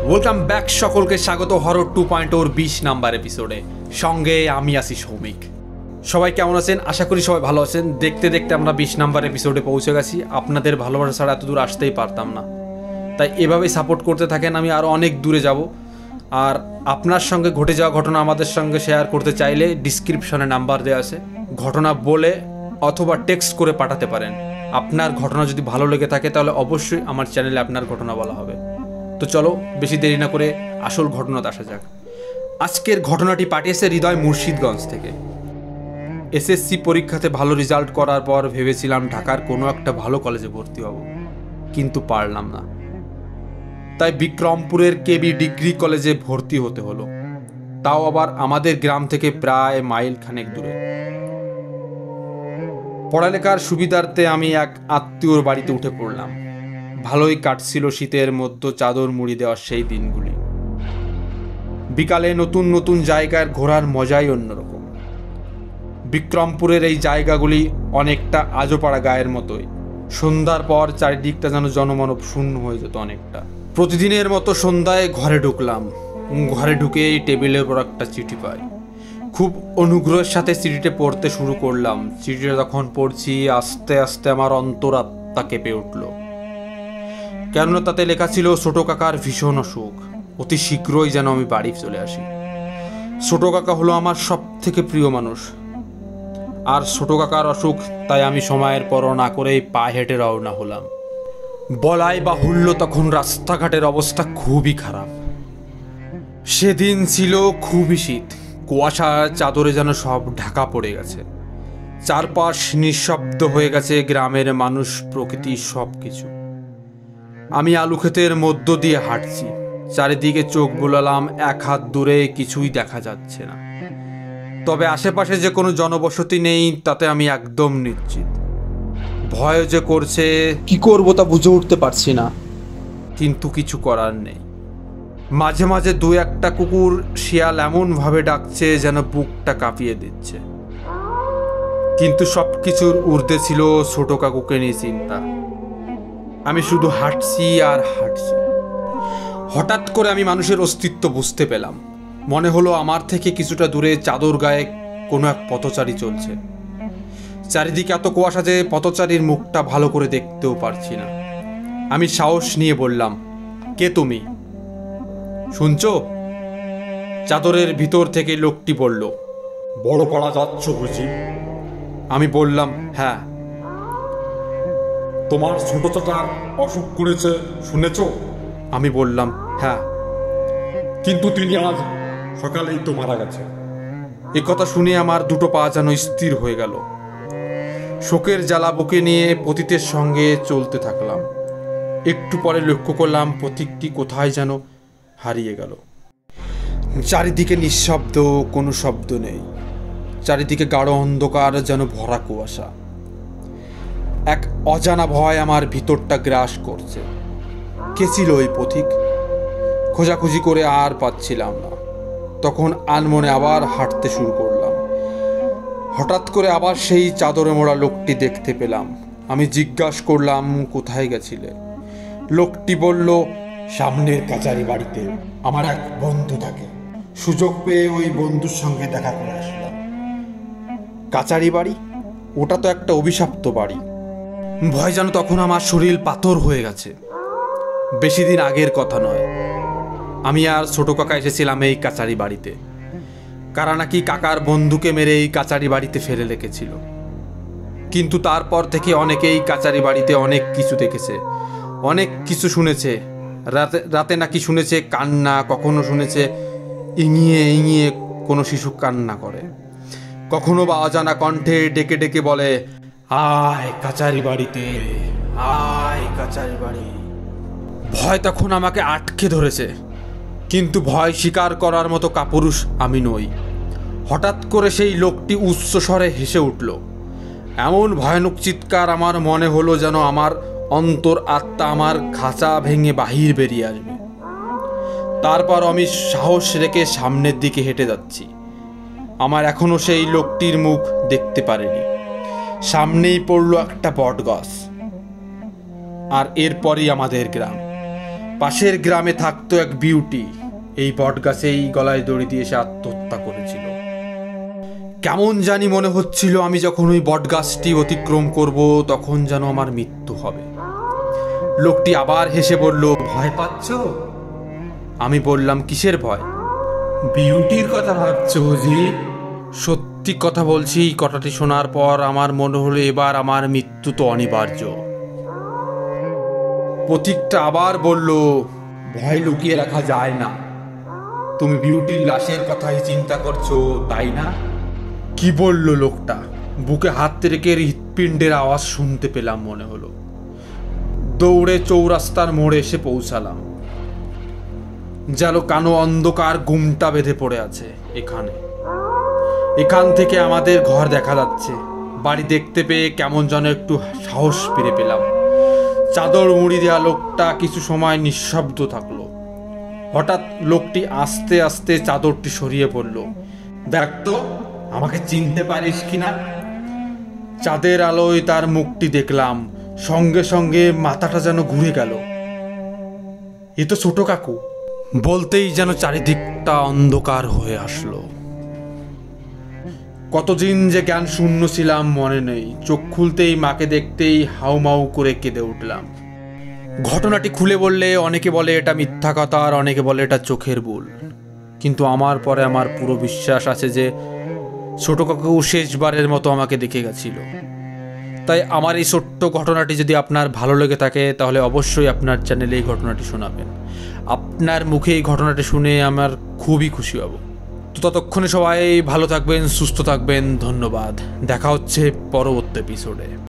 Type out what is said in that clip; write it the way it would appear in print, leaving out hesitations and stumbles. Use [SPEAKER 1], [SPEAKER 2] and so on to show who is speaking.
[SPEAKER 1] Welcome back, সকলকে স্বাগত horror 2.0 20 number এপিসোডে। সঙ্গে আমি আছি সৌমিক। সবাই কেমন আছেন? আশা করি সবাই ভালো আছেন। দেখতে দেখতে আমরা 20 নাম্বার এপিসোডে পৌঁছে গেছি। আপনাদের ভালোবাসা ছাড়া এত দূর আসতেই পারতাম না, তাই এভাবেই সাপোর্ট করতে থাকেন, আমি আরও অনেক দূরে যাব। আর আপনার সঙ্গে ঘটে যাওয়া ঘটনা আমাদের সঙ্গে শেয়ার করতে চাইলে ডিসক্রিপশনে নাম্বার দেওয়া আছে, ঘটনা বলে অথবা টেক্সট করে পাঠাতে পারেন। আপনার ঘটনা যদি ভালো লেগে থাকে তাহলে অবশ্যই আমার চ্যানেলে আপনার ঘটনা বলা হবে। তো চলো বেশি দেরি না করে আসল ঘটনাতে আসা যাক। আজকের ঘটনাটি পাঠিয়েছে হৃদয় মুর্শিদগঞ্জ থেকে। এসএসসি পরীক্ষাতে ভালো রেজাল্ট করার পর ভেবেছিলাম ঢাকার কোনো একটা ভালো কলেজে ভর্তি হব, কিন্তু পারলাম না। তাই বিক্রমপুরের কেবি ডিগ্রি কলেজে ভর্তি হতে হলো, তাও আবার আমাদের গ্রাম থেকে প্রায় মাইল খানেক দূরে। পড়ালেখার সুবিধার্থে আমি এক আত্মীয়র বাড়িতে উঠে পড়লাম। ভালোই কাটছিল শীতের মধ্যে চাদর মুড়ি দেওয়ার সেই দিনগুলি। বিকালে নতুন নতুন জায়গার ঘোরার মজাই অন্যরকম। বিক্রমপুরের এই জায়গাগুলি অনেকটা আজোপাড়া গায়ের মতোই। সন্ধ্যার পর চারিদিকটা যেন জনমানব শূন্য হয়ে যেত অনেকটা। প্রতিদিনের মতো সন্ধ্যায় ঘরে ঢুকলাম। ঘরে ঢুকেই টেবিলের উপর একটা চিঠি পাই। খুব অনুগ্রহের সাথে চিঠিটা পড়তে শুরু করলাম। চিঠিটা যখন পড়ছি আস্তে আস্তে আমার অন্তরাত্মা কেঁপে উঠল, কেননা তাতে লেখা ছিল ছোট কাকার ভীষণ অসুখ, অতি শীঘ্রই যেন আমি বাড়ি চলে আসি। ছোট কাকা হলো আমার সব থেকে প্রিয় মানুষ, আর ছোট কাকার অসুখ, তাই আমি সময়ের পরোয়া না করেই পায়ে হেঁটে রওনা হলাম। বলাই বাহুল্য তখন রাস্তাঘাটের অবস্থা খুবই খারাপ। সেদিন ছিল খুবই শীত, কুয়াশার চাদরে যেন সব ঢাকা পড়ে গেছে। চারপাশ নিঃশব্দ হয়ে গেছে, গ্রামের মানুষ, প্রকৃতি, সব কিছু। আমি আলু ক্ষেতের মধ্য দিয়ে হাঁটছি, চারিদিকে চোখ বুলালাম, এক হাত দূরে কিছুই দেখা যাচ্ছে না। তবে আশেপাশে যে কোনো জনবসতি নেই তাতে আমি একদম নিশ্চিত। ভয় যে করছে, কি করব তা বুঝে উঠতে পারছি না, কিন্তু কিছু করার নেই। মাঝে মাঝে দু একটা কুকুর শিয়াল এমনভাবে ডাকছে যেন বুকটা কাঁপিয়ে দিচ্ছে। কিন্তু সব কিছুর ঊর্ধ্বে ছিল ছোট কাকুকে নিয়ে চিন্তা। আমি শুধু হাঁটছি আর হাঁটছি। হঠাৎ করে আমি মানুষের অস্তিত্ব বুঝতে পেলাম। মনে হলো আমার থেকে কিছুটা দূরে চাদর গায়ে কোনো এক পথচারী চলছে। চারিদিকে এত কুয়াশা যে পথচারীর মুখটা ভালো করে দেখতেও পারছি না। আমি সাহস নিয়ে বললাম, কে তুমি? শুনছো? চাদরের ভিতর থেকে লোকটি বলল,
[SPEAKER 2] বড় পাড়া যাচ্ছ বুঝি?
[SPEAKER 1] আমি বললাম, হ্যাঁ।
[SPEAKER 2] তোমার ছোট চাচার অসুখ করেছে শুনেছ?
[SPEAKER 1] আমি বললাম, হ্যাঁ।
[SPEAKER 2] কিন্তু তিনি আজ সকালেই তো মারা গেছে।
[SPEAKER 1] এ কথা শুনে আমার দুটো পা যেন স্থির হয়ে গেল। শোকের জ্বালা বুকে নিয়ে পথিকের সঙ্গে চলতে থাকলাম। একটু পরে লক্ষ্য করলাম পথিকটি কোথায় যেন হারিয়ে গেল। চারিদিকে নিঃশব্দ, কোনো শব্দ নেই। চারিদিকে গাঢ় অন্ধকার, যেন ভরা কুয়াশা। এক অজানা ভয় আমার ভিতরটা গ্রাস করছে। কে ছিল ওই পথিক? খোঁজাখুঁজি করে আর পাচ্ছিলাম না। তখন আনমনে আবার হাঁটতে শুরু করলাম। হঠাৎ করে আবার সেই চাদরে মোড়া লোকটি দেখতে পেলাম। আমি জিজ্ঞাসা করলাম, কোথায় গেছিলে? লোকটি বলল,
[SPEAKER 2] সামনের কাচারি বাড়িতে আমার এক বন্ধু থাকে, সুযোগ পেয়ে ওই বন্ধুর সঙ্গে দেখা করে আসলাম।
[SPEAKER 1] কাচারি বাড়ি? ওটা তো একটা অভিশপ্ত বাড়ি। ভয় যেন তখন আমার শরীর পাথর হয়ে গেছে। বেশি দিন আগের কথা নয়, আমি আর ছোট কাকা এসেছিলাম এই কাচারি বাড়িতে। কারা নাকি কাকার বন্ধুকে মেরে এই কাচারি বাড়িতে ফেলে রেখেছিল। কিন্তু তারপর থেকে অনেকেই কাচারি বাড়িতে অনেক কিছু দেখেছে, অনেক কিছু শুনেছে। রাতে নাকি শুনেছে কান্না, কখনো শুনেছে ইঙিয়ে ইঙিয়ে কোনো শিশু কান্না করে, কখনো বা অজানা কণ্ঠে ডেকে ডেকে বলে, আয় কাচারি বাড়িতে, আয় কাচারি বাড়ি। ভয় তখন আমাকে আটকে ধরেছে, কিন্তু ভয় স্বীকার করার মতো কাপুরুষ আমি নই। হঠাৎ করে সেই লোকটি উচ্চ স্বরে হেসে উঠল। এমন ভয়ানক চিৎকার, আমার মনে হলো যেন আমার অন্তর আত্মা আমার খাঁচা ভেঙে বাহির বেরিয়ে আসবে। তারপর আমি সাহস রেখে সামনের দিকে হেঁটে যাচ্ছি। আমার এখনো সেই লোকটির মুখ দেখতে পারিনি। সামনেই পড়ল একটা বট গাছ, আর এরপরই আমাদের গ্রাম। পাশের গ্রামে থাকতো এক বিউটি, এই বটগাছেই গলায় দড়ি দিয়ে সে আত্মহত্যা করেছিল। কেমন জানি মনে হচ্ছিল আমি যখন ওই বটগাছটি অতিক্রম করব তখন যেন আমার মৃত্যু হবে। লোকটি আবার হেসে বলল, ভয় পাচ্ছ? আমি বললাম, কিসের ভয়?
[SPEAKER 2] বিউটির কথা ভাবছো জি?
[SPEAKER 1] সত্যি কথা বলছি, এই কথাটি শোনার পর আমার মনে হলো এবার আমার মৃত্যু তো অনিবার্য। পথিকটা আবার বলল,
[SPEAKER 2] ভয় লুকিয়ে রাখা যায় না। তুমি বিউটির লাশের কথাই চিন্তা করছো, তাই না?
[SPEAKER 1] কি বলল লোকটা? বুকে হাত রেখে হৃৎপিণ্ডের আওয়াজ শুনতে পেলাম মনে হলো। দৌড়ে চৌরাস্তার মোড়ে এসে পৌঁছালাম। যেন কানো অন্ধকার গুমটা বেঁধে পড়ে আছে এখান থেকে আমাদের ঘর দেখা যাচ্ছে। বাড়ি দেখতে পেয়ে কেমন যেন একটু সাহস ফিরে পেলাম। চাদর মুড়ি দেওয়া লোকটা কিছু সময় নিঃশব্দ থাকলো। হঠাৎ লোকটি আস্তে আস্তে চাদরটি সরিয়ে পড়ল।
[SPEAKER 2] দেখ তো, আমাকে চিনতে পারিস কিনা?
[SPEAKER 1] চাঁদের আলোয় তার মুখটি দেখলাম, সঙ্গে সঙ্গে মাথাটা যেন ঘুরে গেল। এ তো ছোট কাকু। বলতেই যেন চারিদিকটা অন্ধকার হয়ে আসলো। কতদিন যে জ্ঞান শূন্য ছিলাম মনে নেই। চোখ খুলতেই মাকে দেখতেই হাউমাউ করে কেঁদে উঠলাম। ঘটনাটি খুলে বললে অনেকে বলে এটা মিথ্যা কথা, আর অনেকে বলে এটা চোখের ভুল, কিন্তু আমার পরে আমার পুরো বিশ্বাস আছে যে ছোট কাকু শেষবারের মতো আমাকে দেখে গেছিল। তাই আমার এই ছোট্ট ঘটনাটি যদি আপনার ভালো লেগে থাকে তাহলে অবশ্যই আপনার চ্যানেলে এই ঘটনাটি শোনাবেন। আপনার মুখে এই ঘটনাটি শুনে আমার খুবই খুশি হব। তো ততক্ষণে সবাই ভালো থাকবেন, সুস্থ থাকবেন। ধন্যবাদ। দেখা হচ্ছে পরবর্তী এপিসোডে।